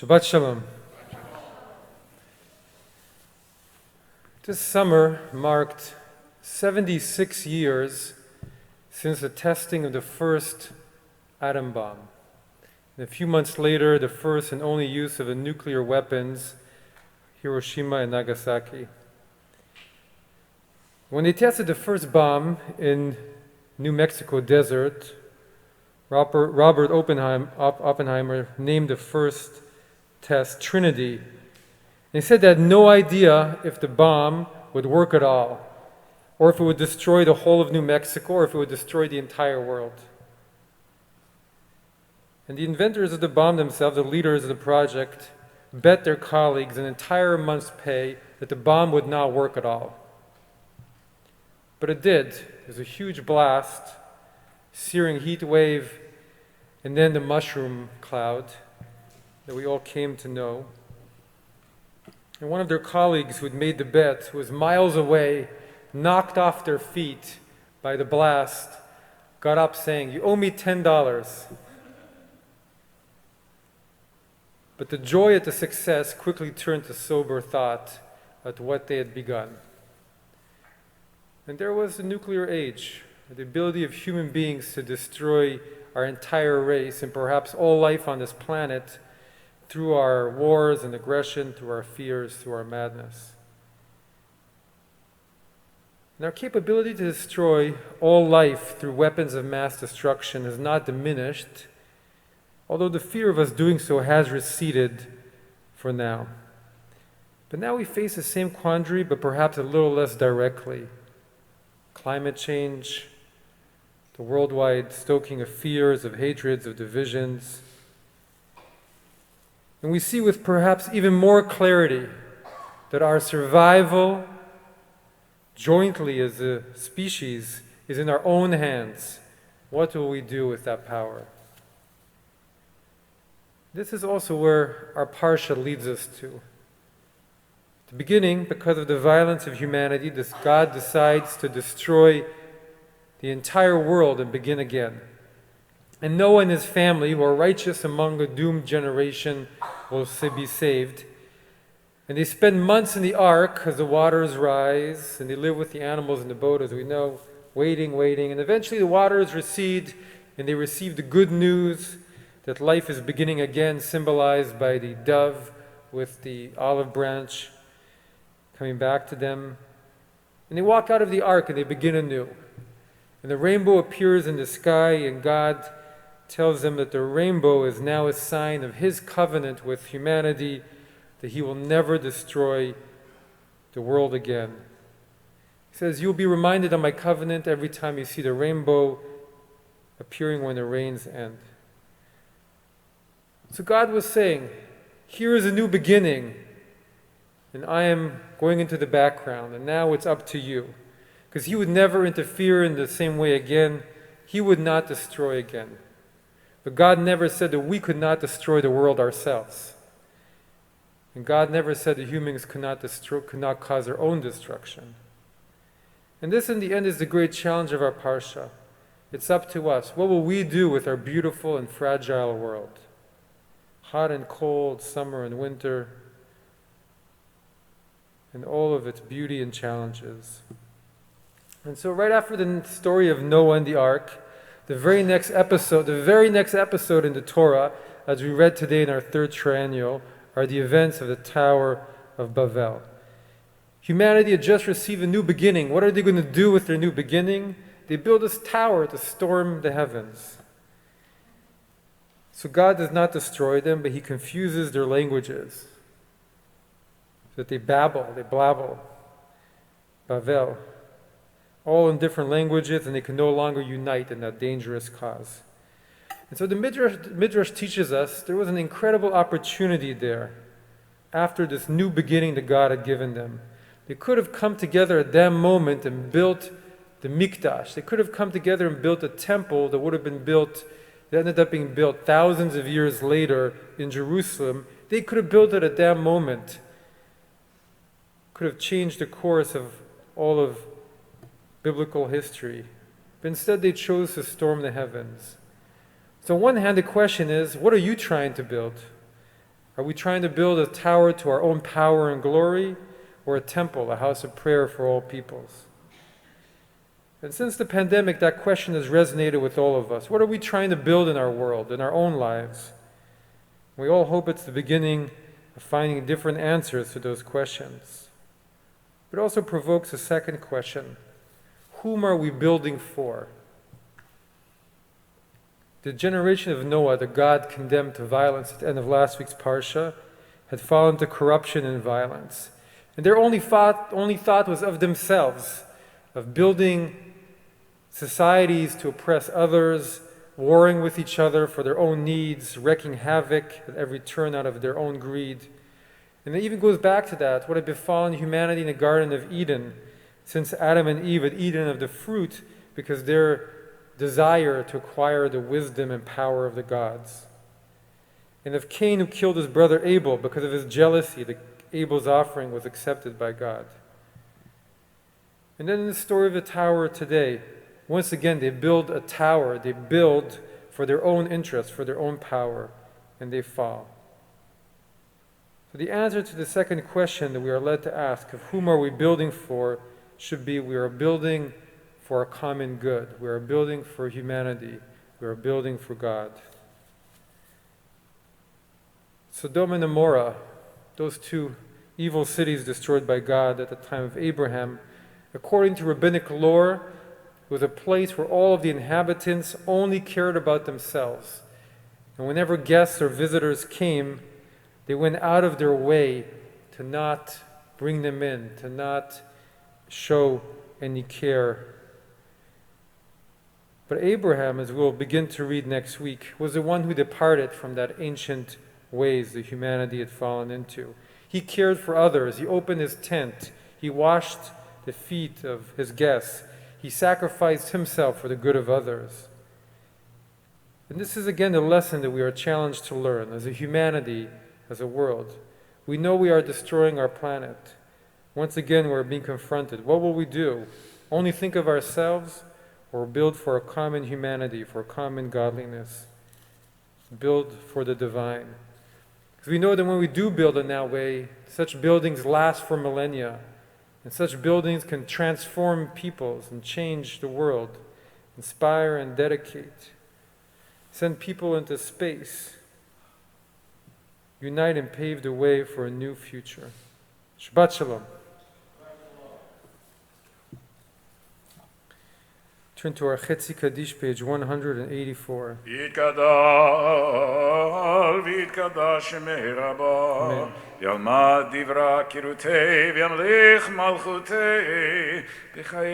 Shabbat Shalom. This summer marked 76 years since the testing of the first atom bomb. And a few months later, the first and only use of the nuclear weapons, Hiroshima and Nagasaki. When they tested the first bomb in New Mexico desert, Robert Oppenheimer named the first test Trinity. They said they had no idea if the bomb would work at all, or if it would destroy the whole of New Mexico, or if it would destroy the entire world. And the inventors of the bomb themselves, the leaders of the project, bet their colleagues an entire month's pay that the bomb would not work at all. But it did. It was a huge blast, searing heat wave, and then the mushroom cloud that we all came to know. And one of their colleagues who had made the bet, who was miles away, knocked off their feet by the blast, got up saying, "You owe me $10. But the joy at the success quickly turned to sober thought at what they had begun. And there was the nuclear age, the ability of human beings to destroy our entire race and perhaps all life on this planet through our wars and aggression, through our fears, through our madness. And our capability to destroy all life through weapons of mass destruction has not diminished, although the fear of us doing so has receded for now. But now we face the same quandary, but perhaps a little less directly. Climate change, the worldwide stoking of fears, of hatreds, of divisions. And we see with perhaps even more clarity that our survival jointly as a species is in our own hands. What will we do with that power? This is also where our Parsha leads us to. At the beginning, because of the violence of humanity, God decides to destroy the entire world and begin again. And Noah and his family, who are righteous among a doomed generation, will be saved. And they spend months in the ark as the waters rise, and they live with the animals in the boat, as we know, waiting. And eventually the waters recede, and they receive the good news that life is beginning again, symbolized by the dove with the olive branch coming back to them. And they walk out of the ark and they begin anew. And the rainbow appears in the sky, and God tells them that the rainbow is now a sign of His covenant with humanity, that He will never destroy the world again. He says, "You'll be reminded of my covenant every time you see the rainbow appearing when the rains end." So God was saying, here is a new beginning, and I am going into the background, and now it's up to you. Because He would never interfere in the same way again. He would not destroy again. But God never said that we could not destroy the world ourselves. And God never said that humans could not cause their own destruction. And this, in the end, is the great challenge of our Parsha. It's up to us. What will we do with our beautiful and fragile world? Hot and cold, summer and winter, and all of its beauty and challenges. And so right after the story of Noah and the ark, the very next episode in the Torah, as we read today in our third triennial, are the events of the Tower of Babel. Humanity had just received a new beginning. What are they going to do with their new beginning? They build this tower to storm the heavens. So God does not destroy them, but He confuses their languages. So that they blabble, Babel, all in different languages, and they can no longer unite in that dangerous cause. And so the Midrash teaches us there was an incredible opportunity there after this new beginning that God had given them. They could have come together at that moment and built the Mikdash. They could have come together and built a temple that ended up being built thousands of years later in Jerusalem. They could have built it at that moment. Could have changed the course of all of biblical history. But instead they chose to storm the heavens. So on one hand, the question is, what are you trying to build? Are we trying to build a tower to our own power and glory, or a temple, a house of prayer for all peoples? And since the pandemic, that question has resonated with all of us. What are we trying to build in our world, in our own lives? We all hope it's the beginning of finding different answers to those questions. It also provokes a second question. Whom are we building for? The generation of Noah, the God condemned to violence at the end of last week's Parsha, had fallen to corruption and violence. And their only thought was of themselves, of building societies to oppress others, warring with each other for their own needs, wreaking havoc at every turn out of their own greed. And it even goes back to that, what had befallen humanity in the Garden of Eden, since Adam and Eve had eaten of the fruit because their desire to acquire the wisdom and power of the gods. And of Cain, who killed his brother Abel because of his jealousy, Abel's offering was accepted by God. And then in the story of the tower today, once again they build a tower, they build for their own interests, for their own power, and they fall. So the answer to the second question that we are led to ask, of whom are we building for, should be we are building for a common good. We are building for humanity. We are building for God. Sodom and Gomorrah, those two evil cities destroyed by God at the time of Abraham, according to rabbinic lore, was a place where all of the inhabitants only cared about themselves. And whenever guests or visitors came, they went out of their way to not bring them in, to not show any care. But Abraham, as we'll begin to read next week, was the one who departed from that ancient ways that humanity had fallen into. He cared for others. He opened his tent. He washed the feet of his guests. He sacrificed himself for the good of others. And this is again the lesson that we are challenged to learn as a humanity, as a world. We know we are destroying our planet. Once again, we're being confronted. What will we do? Only think of ourselves, or build for a common humanity, for a common godliness? Build for the divine. Because we know that when we do build in that way, such buildings last for millennia. And such buildings can transform peoples and change the world, inspire and dedicate, send people into space, unite and pave the way for a new future. Shabbat Shalom. Turn to our Chetzi Kaddish, page 184. יתגדל ויתקדש שמי רבה, ילמד דברה קירותי וימליך מלכותי בחיי